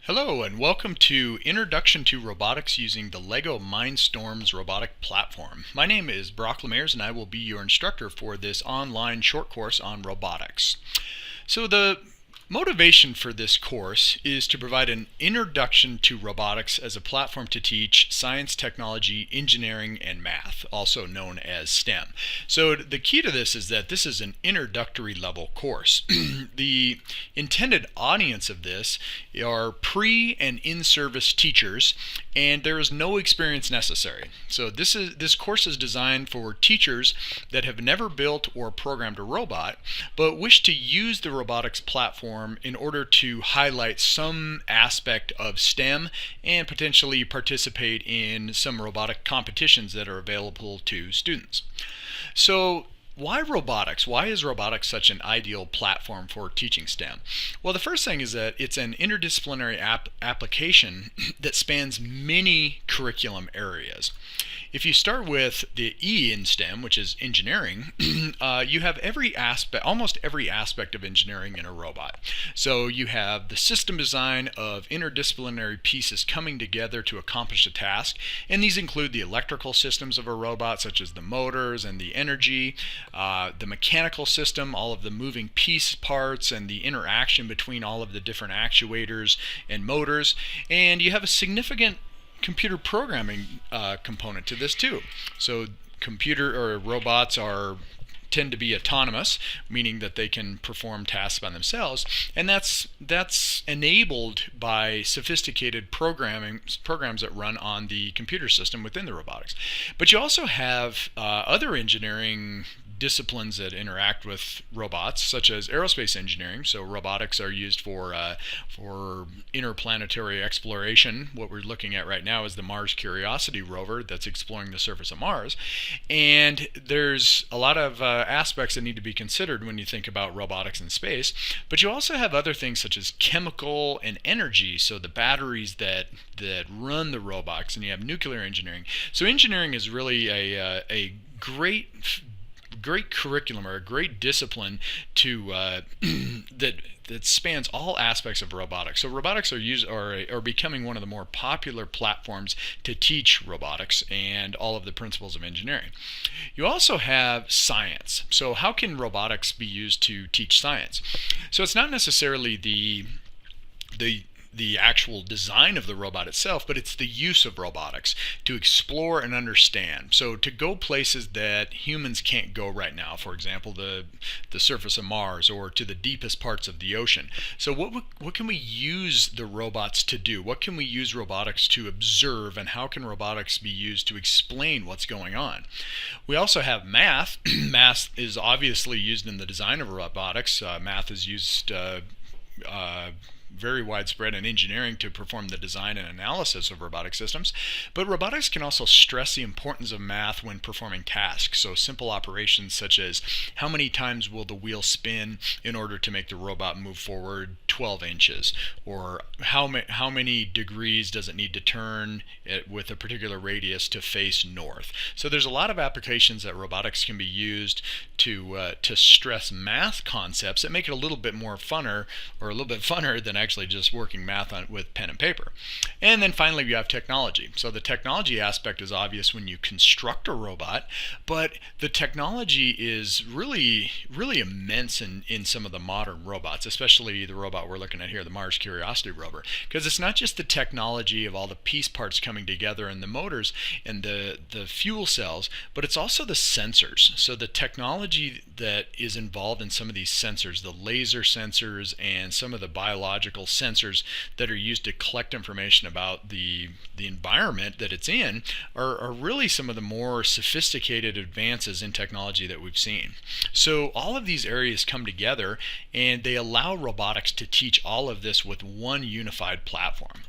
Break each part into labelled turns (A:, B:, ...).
A: Hello and welcome to Introduction to Robotics using the LEGO Mindstorms robotic platform. My name is Brock Lemairs and I will be your instructor for this online short course on robotics. So the motivation for this course is to provide an introduction to robotics as a platform to teach science, technology, engineering, and math, also known as STEM. So the key to this is that this is an introductory level course. The intended audience of this are pre and in-service teachers, and there is no experience necessary. So this course is designed for teachers that have never built or programmed a robot, but wish to use the robotics platform in order to highlight some aspect of STEM and potentially participate in some robotic competitions that are available to students. So why robotics? Why is robotics such an ideal platform for teaching STEM? Well, the first thing is that it's an interdisciplinary application that spans many curriculum areas. If you start with the E in STEM, which is engineering, you have almost every aspect of engineering in a robot. So you have the system design of interdisciplinary pieces coming together to accomplish a task, and these include the electrical systems of a robot, such as the motors and the energy, the mechanical system, all of the moving piece parts and the interaction between all of the different actuators and motors, and you have a significant computer programming component to this too. So robots tend to be autonomous, meaning that they can perform tasks by themselves, and that's enabled by sophisticated programs that run on the computer system within the robotics. But you also have other engineering disciplines that interact with robots, such as aerospace engineering. So robotics are used for interplanetary exploration. What we're looking at right now is the Mars Curiosity rover that's exploring the surface of Mars. And there's a lot of aspects that need to be considered when you think about robotics in space. But you also have other things such as chemical and energy, so the batteries that run the robots, and you have nuclear engineering. So engineering is really a great curriculum, or a great discipline to that spans all aspects of robotics. So robotics are becoming one of the more popular platforms to teach robotics and all of the principles of engineering. You also have science. So how can robotics be used to teach science? So it's not necessarily the actual design of the robot itself, but it's the use of robotics to explore and understand. So to go places that humans can't go right now, for example, the surface of Mars, or to the deepest parts of the ocean. So what can we use the robots to do? What can we use robotics to observe, and how can robotics be used to explain what's going on? We also have math. Math is obviously used in the design of robotics. Math is used very widespread in engineering to perform the design and analysis of robotic systems. But robotics can also stress the importance of math when performing tasks. So simple operations such as how many times will the wheel spin in order to make the robot move forward 12 inches, or how many degrees does it need to turn with a particular radius to face north. So there's a lot of applications that robotics can be used to stress math concepts that make it a little bit more funner, or a little bit funner than actually just working math with pen and paper. And then finally you have technology. So the technology aspect is obvious when you construct a robot, but the technology is really immense in some of the modern robots, especially the robot we're looking at here, the Mars Curiosity rover, because it's not just the technology of all the piece parts coming together and the motors and the fuel cells, but it's also the sensors. So the technology that is involved in some of these sensors, the laser sensors and some of the biological sensors that are used to collect information about the environment that it's in, are really some of the more sophisticated advances in technology that we've seen. So all of these areas come together, and they allow robotics to teach all of this with one unified platform.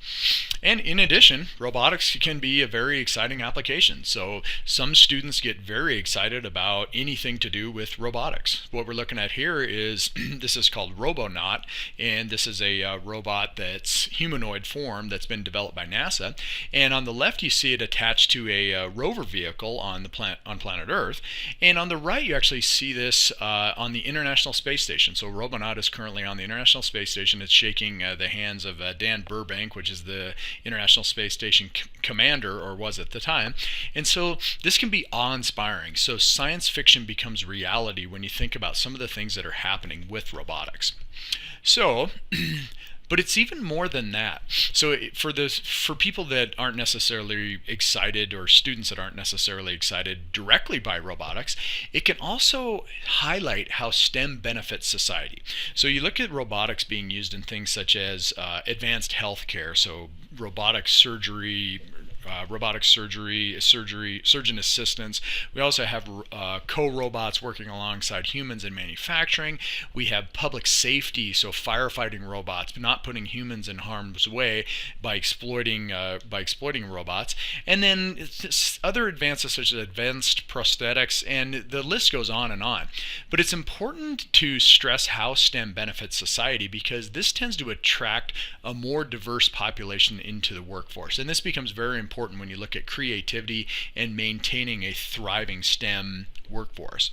A: And in addition, robotics can be a very exciting application. So some students get very excited about anything to do with robotics. What we're looking at here is this is called RoboNaut, and this is a robot that's humanoid form that's been developed by NASA. And on the left, you see it attached to a rover vehicle on planet Earth. And on the right, you actually see this on the International Space Station. So Robonaut is currently on the International Space Station. It's shaking the hands of Dan Burbank, which is the International Space Station commander, or was at the time. And so this can be awe-inspiring. So science fiction becomes reality when you think about some of the things that are happening with robotics. So, but it's even more than that. So for people that aren't necessarily excited, or students that aren't necessarily excited directly by robotics, it can also highlight how STEM benefits society. So you look at robotics being used in things such as advanced healthcare, so surgeon assistants. We also have co-robots working alongside humans in manufacturing. We have public safety, so firefighting robots, but not putting humans in harm's way by exploiting robots. And then other advances such as advanced prosthetics, and the list goes on and on. But it's important to stress how STEM benefits society, because this tends to attract a more diverse population into the workforce. And this becomes very important when you look at creativity and maintaining a thriving STEM workforce.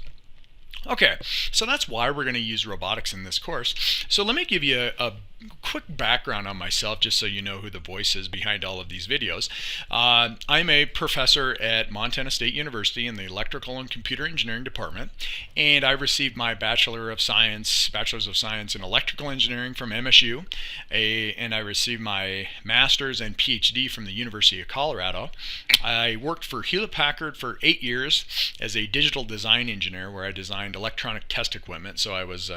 A: Okay, so that's why we're going to use robotics in this course. So let me give you a quick background on myself, just so you know who the voice is behind all of these videos. I'm a professor at Montana State University in the Electrical and Computer Engineering Department, and I received my Bachelor's of Science in Electrical Engineering from MSU, and I received my Master's and PhD from the University of Colorado. I worked for Hewlett-Packard for 8 years as a digital design engineer, where I designed electronic test equipment. So I was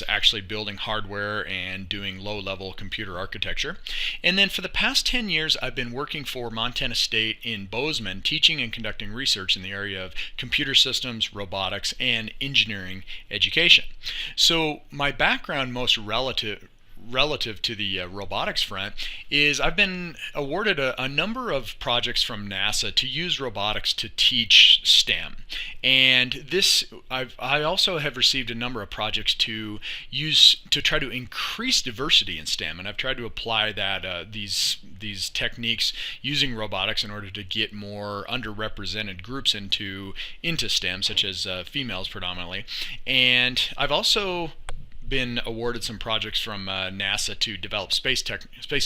A: actually building hardware and doing low-level computer architecture. And then for the past 10 years, I've been working for Montana State in Bozeman, teaching and conducting research in the area of computer systems, robotics, and engineering education. So my background, most relative to the robotics front, is I've been awarded a number of projects from NASA to use robotics to teach STEM. And I also have received a number of projects to use to try to increase diversity in STEM, and I've tried to apply that these techniques using robotics in order to get more underrepresented groups into STEM, such as females predominantly. And I've also been awarded some projects from NASA to develop space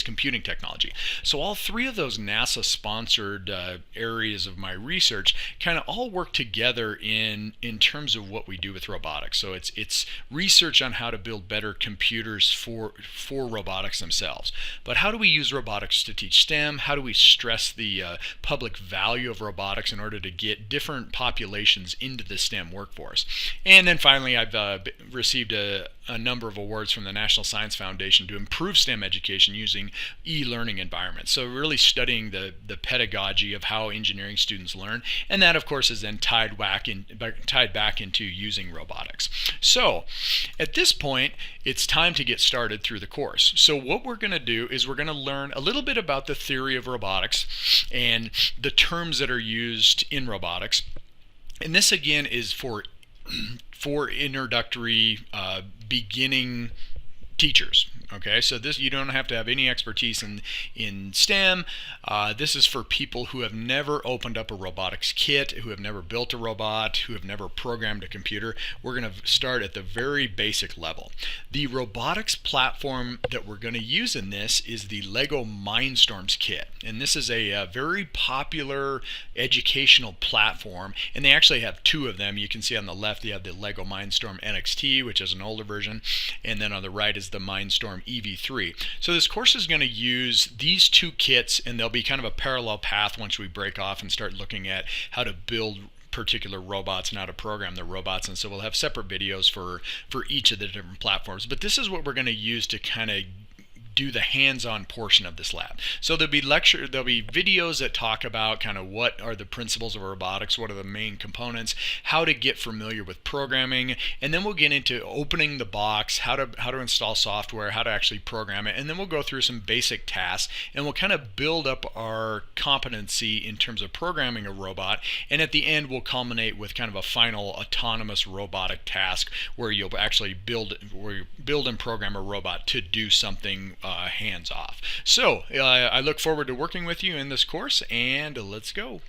A: computing technology. So all three of those NASA-sponsored areas of my research kind of all work together in terms of what we do with robotics. So it's research on how to build better computers for robotics themselves. But how do we use robotics to teach STEM? How do we stress the public value of robotics in order to get different populations into the STEM workforce? And then finally, I've received a number of awards from the National Science Foundation to improve STEM education using e-learning environments. So really studying the pedagogy of how engineering students learn, and that of course is then tied back into using robotics. So at this point, it's time to get started through the course. So what we're going to do is we're going to learn a little bit about the theory of robotics and the terms that are used in robotics. And this again is for introductory beginning teachers. Okay, so this, you don't have to have any expertise in STEM. This is for people who have never opened up a robotics kit, who have never built a robot, who have never programmed a computer. We're going to start at the very basic level. The robotics platform that we're going to use in this is the Lego Mindstorms kit. And this is a very popular educational platform, and they actually have two of them. You can see on the left you have the Lego Mindstorm NXT, which is an older version, and then on the right is the Mindstorm EV3. So this course is going to use these two kits, and they'll be kind of a parallel path once we break off and start looking at how to build particular robots and how to program the robots. And so we'll have separate videos for each of the different platforms. But this is what we're going to use to kind of do the hands-on portion of this lab. So there'll be videos that talk about kind of what are the principles of robotics, what are the main components, how to get familiar with programming, and then we'll get into opening the box, how to install software, how to actually program it, and then we'll go through some basic tasks, and we'll kind of build up our competency in terms of programming a robot, and at the end we'll culminate with kind of a final autonomous robotic task where you'll actually build and program a robot to do something hands off. So I look forward to working with you in this course, and let's go.